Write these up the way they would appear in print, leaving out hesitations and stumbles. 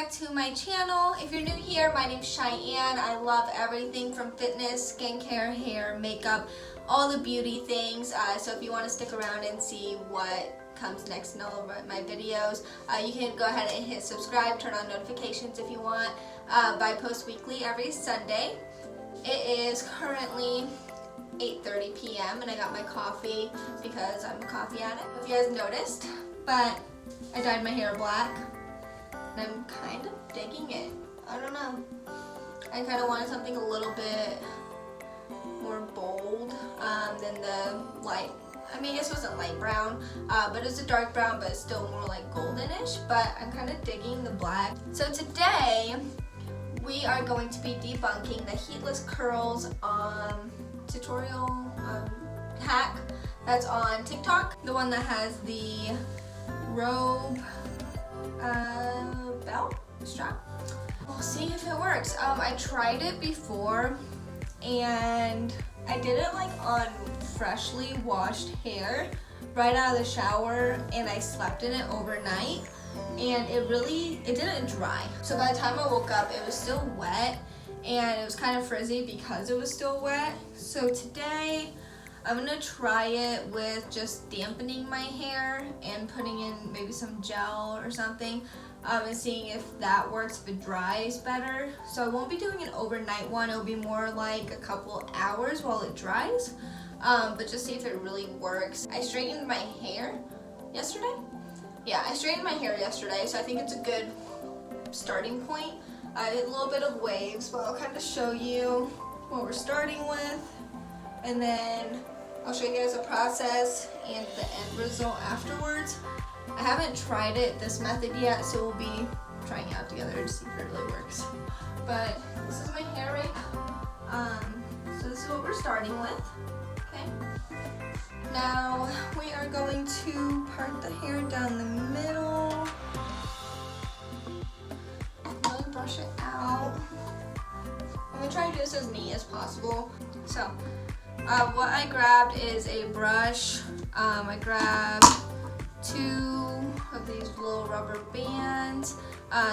back to my channel. If you're new here, my name's Cheyenne. I love everything from fitness, skincare, hair, makeup, all the beauty things. So if you want to stick around and see what comes next in all of my videos, you can go ahead and hit subscribe, turn on notifications if you want. I post weekly every Sunday. It is currently 8:30 p.m. and I got my coffee because I'm a coffee addict, if you guys noticed. But I dyed my hair black and I'm kind of digging it. I don't know. I kind of wanted something a little bit more bold than the light. I mean, this wasn't light brown, but it's a dark brown, but it's still more like goldenish. But I'm kind of digging the black. So today we are going to be debunking the Heatless curls tutorial hack that's on TikTok. The one that has the robe belt strap. We'll see if it works. I tried it before and I did it like on freshly washed hair right out of the shower, and I slept in it overnight, and it didn't dry. So by the time I woke up, it was still wet and it was kind of frizzy because it was still wet. So today I'm gonna try it with just dampening my hair and putting in maybe some gel or something, and seeing if that works, if it dries better. So I won't be doing an overnight one. It'll be more like a couple hours while it dries, but just see if it really works. I straightened my hair yesterday. Yeah, I straightened my hair yesterday, so I think it's a good starting point. I did a little bit of waves, but I'll kind of show you what we're starting with, and then I'll show you guys the process and the end result afterwards. I haven't tried it, this method yet, so we'll be trying it out together to see if it really works. But this is my hair right. So this is what we're starting with. Okay. Now we are going to part the hair down the middle. Really brush it out. I'm gonna try to do this as neat as possible. So what I grabbed is a brush. I grabbed 2 of these little rubber bands.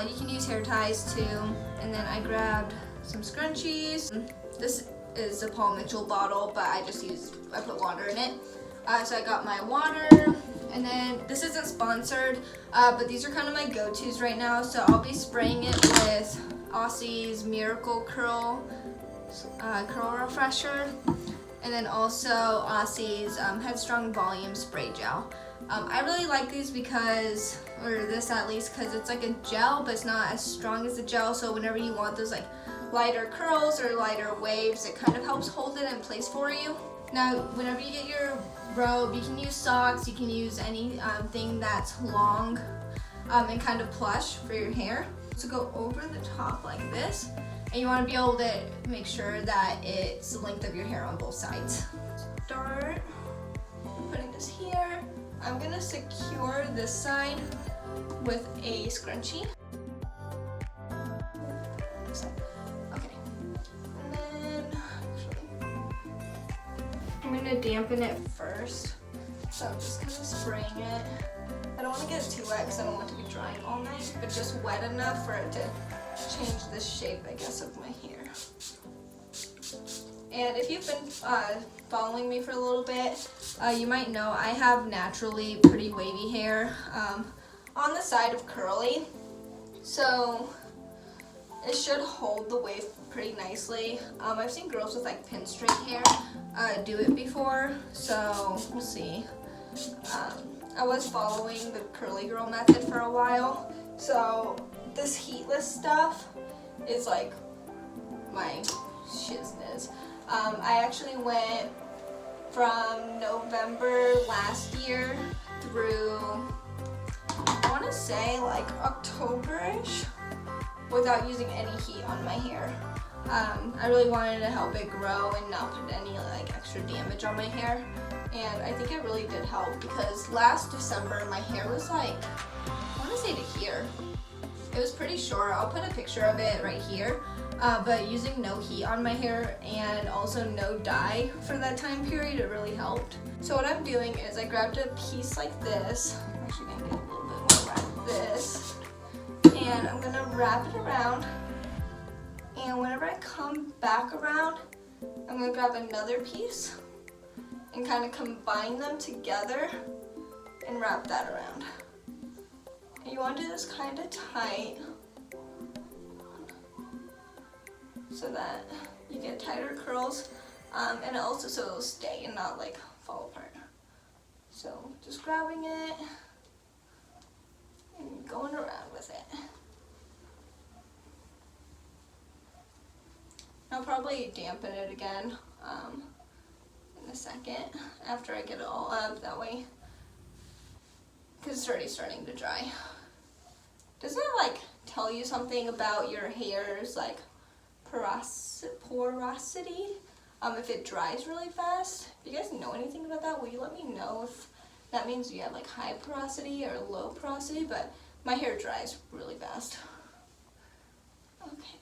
You can use hair ties too. And then I grabbed some scrunchies. This is a Paul Mitchell bottle, but I put water in it. So I got my water, and then this isn't sponsored, but these are kind of my go-tos right now. So I'll be spraying it with Aussie's Miracle Curl Refresher, and then also Aussie's Headstrong Volume Spray Gel. I really like these because, or this at least, because it's like a gel, but it's not as strong as the gel. So whenever you want those like lighter curls or lighter waves, it kind of helps hold it in place for you. Now, whenever you get your robe, you can use socks, you can use anything that's long and kind of plush for your hair. So go over the top like this, and you want to be able to make sure that it's the length of your hair on both sides. Start putting this here. I'm going to secure this side with a scrunchie. Okay. And then I'm going to dampen it first. So I'm just kind of spraying it. I don't want to get it too wet because I don't want it to be drying all night, but just wet enough for it to change the shape, I guess, of my hair. And if you've been following me for a little bit, you might know I have naturally pretty wavy hair on the side of curly. So it should hold the wave pretty nicely. I've seen girls with like pin straight hair do it before, so we'll see. I was following the curly girl method for a while, so this Heatless stuff is like my shizness. I actually went from November last year through, I want to say like October-ish, without using any heat on my hair. I really wanted to help it grow and not put any like extra damage on my hair, and I think it really did help because last December my hair was like, I want to say to here. It was pretty short. I'll put a picture of it right here. But using no heat on my hair and also no dye for that time period, it really helped. So what I'm doing is I grabbed a piece like this. I'm actually going to get a little bit more like this. and I'm gonna wrap it around. And whenever I come back around, I'm gonna grab another piece and kind of combine them together and wrap that around. And you want to do this kind of tight so that you get tighter curls, and also so it'll stay and not like fall apart. So just grabbing it and going around with it. I'll probably dampen it again in a second after I get it all up, that way, because it's already starting to dry. Doesn't it like tell you something about your hair's like porosity? If it dries really fast? If you guys know anything about that, will you let me know if that means you have like high porosity or low porosity? But my hair dries really fast. Okay.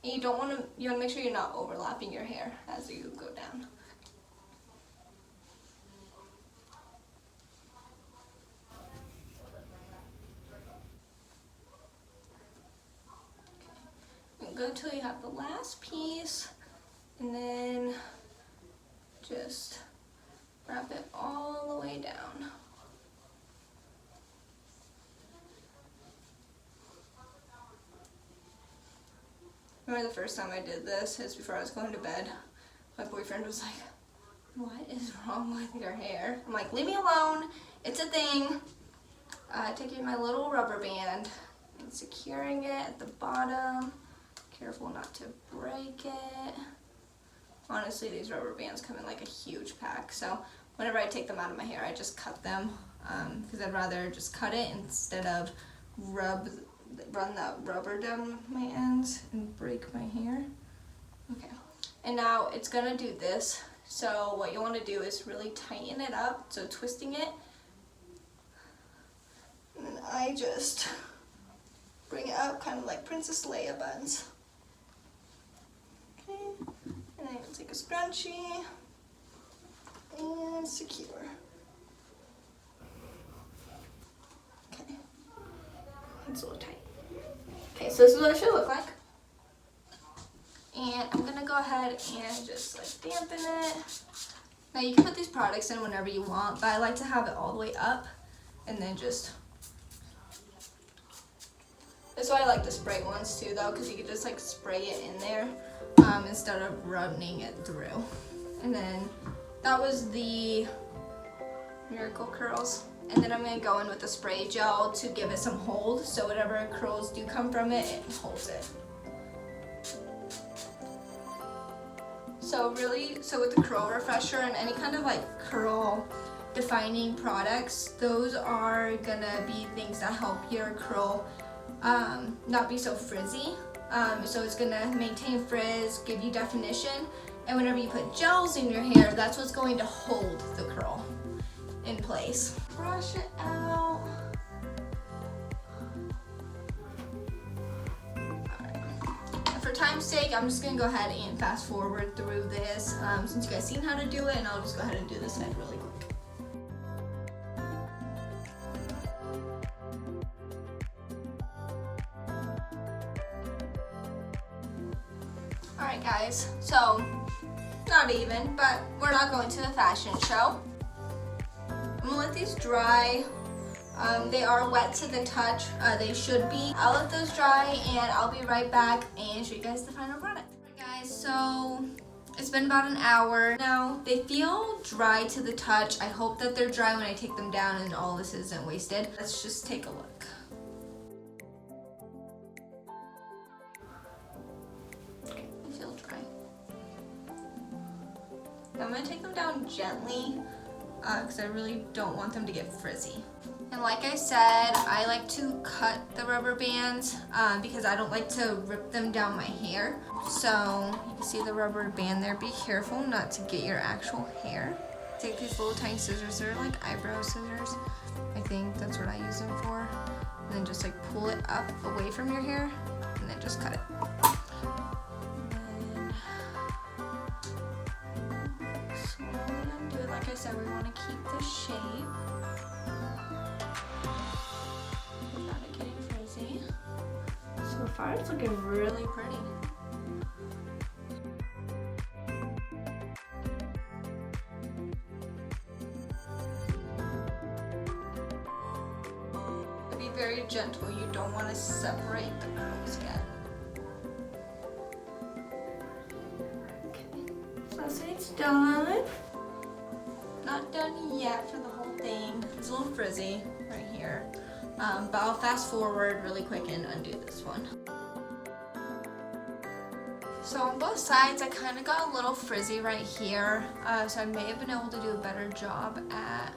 And you want to make sure you're not overlapping your hair as you go down. Go until you have the last piece, and then just wrap it all the way down. Remember the first time I did this, it's before I was going to bed. My boyfriend was like, "What is wrong with your hair?" I'm like, "Leave me alone, it's a thing." Taking my little rubber band and securing it at the bottom. Careful not to break it. Honestly, these rubber bands come in like a huge pack, so whenever I take them out of my hair, I just cut them, because I'd rather just cut it instead of run that rubber down my ends and break my hair. Okay, and now it's gonna do this, so what you want to do is really tighten it up, so twisting it, and then I just bring it up kind of like Princess Leia buns. Okay, and then you'll take a scrunchie and secure. Okay, it's a little tight. Okay, so this is what it should look like. And I'm gonna go ahead and just like dampen it. Now you can put these products in whenever you want, but I like to have it all the way up and then just. That's why I like the spray ones too, though, because you can just like spray it in there instead of running it through. And then that was the Miracle Curls. And then I'm going to go in with the spray gel to give it some hold, so whatever curls do come from it, it holds it. So with the curl refresher and any kind of like curl defining products, those are gonna be things that help your curl not be so frizzy. So it's gonna maintain frizz, give you definition, and whenever you put gels in your hair, that's what's going to hold the curl in place. Brush it out. Alright. For time's sake, I'm just gonna go ahead and fast forward through this since you guys seen how to do it, and I'll just go ahead and do this head really quick. Alright guys, so not even, but we're not going to a fashion show. I'm gonna let these dry. They are wet to the touch. They should be. I'll let those dry and I'll be right back and show you guys the final product. Alright guys, so it's been about an hour now. They feel dry to the touch. I hope that they're dry when I take them down and all this isn't wasted. Let's just take a look. Okay, they feel dry. I'm gonna take them down gently because I really don't want them to get frizzy. And like I said, I like to cut the rubber bands because I don't like to rip them down my hair. So you can see the rubber band there. Be careful not to get your actual hair. Take these little tiny scissors. They're like eyebrow scissors. I think that's what I use them for. And then just like pull it up away from your hair and then just cut it. Like I said, we want to keep the shape without it getting frizzy. far it's looking really pretty. Be very gentle. You don't want to separate the curls yet. Okay, so that side's done. Not done yet for the whole thing. It's a little frizzy right here. But I'll fast forward really quick and undo this one. So on both sides, I kind of got a little frizzy right here. So I may have been able to do a better job at,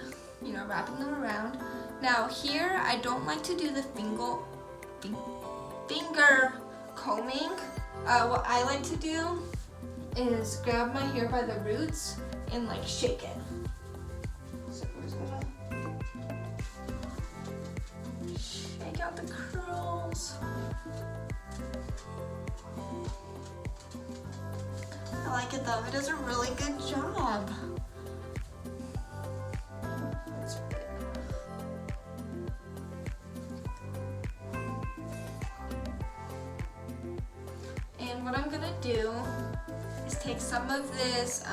wrapping them around. Now here, I don't like to do the finger combing. What I like to do is grab my hair by the roots and like shake it. So I'm just gonna shake out the curls. I like it though, it does a really good job. And what I'm gonna do is take some of this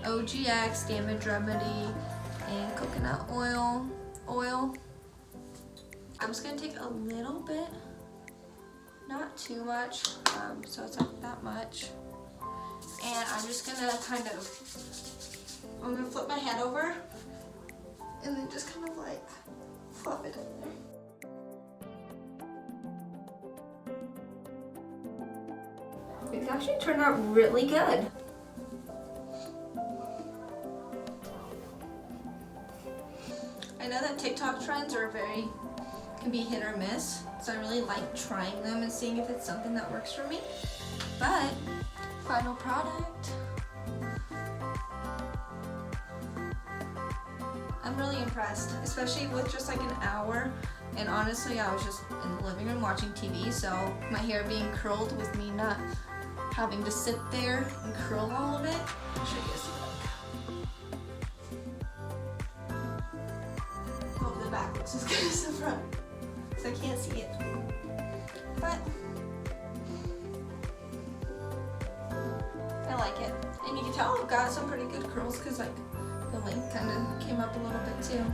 OGX Damage Remedy and coconut oil. I'm just gonna take a little bit, not too much, so it's not that much. And I'm just gonna I'm gonna flip my head over and then just kind of like fluff it in there. It's actually turned out really good. I know that TikTok trends can be hit or miss, so I really like trying them and seeing if it's something that works for me. But final product, I'm really impressed, especially with just like an hour. And honestly, I was just in the living room watching TV, so my hair being curled with me not having to sit there and curl all of it. I'll show you guys the back. Hope the back looks as good as the front, so I can't see it. But I like it. And you can tell I've got some pretty good curls because like the length kind of came up a little bit too.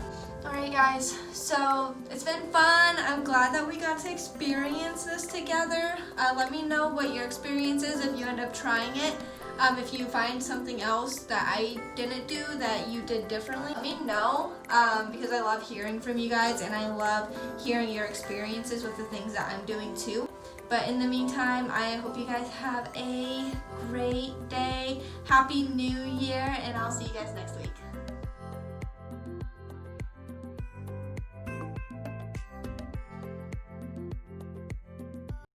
Alright guys, so it's been fun. I'm glad that we got to experience this together. Let me know what your experience is if you end up trying it. If you find something else that I didn't do that you did differently, let me know because I love hearing from you guys and I love hearing your experiences with the things that I'm doing too. But in the meantime, I hope you guys have a great day. Happy New Year, and I'll see you guys next week.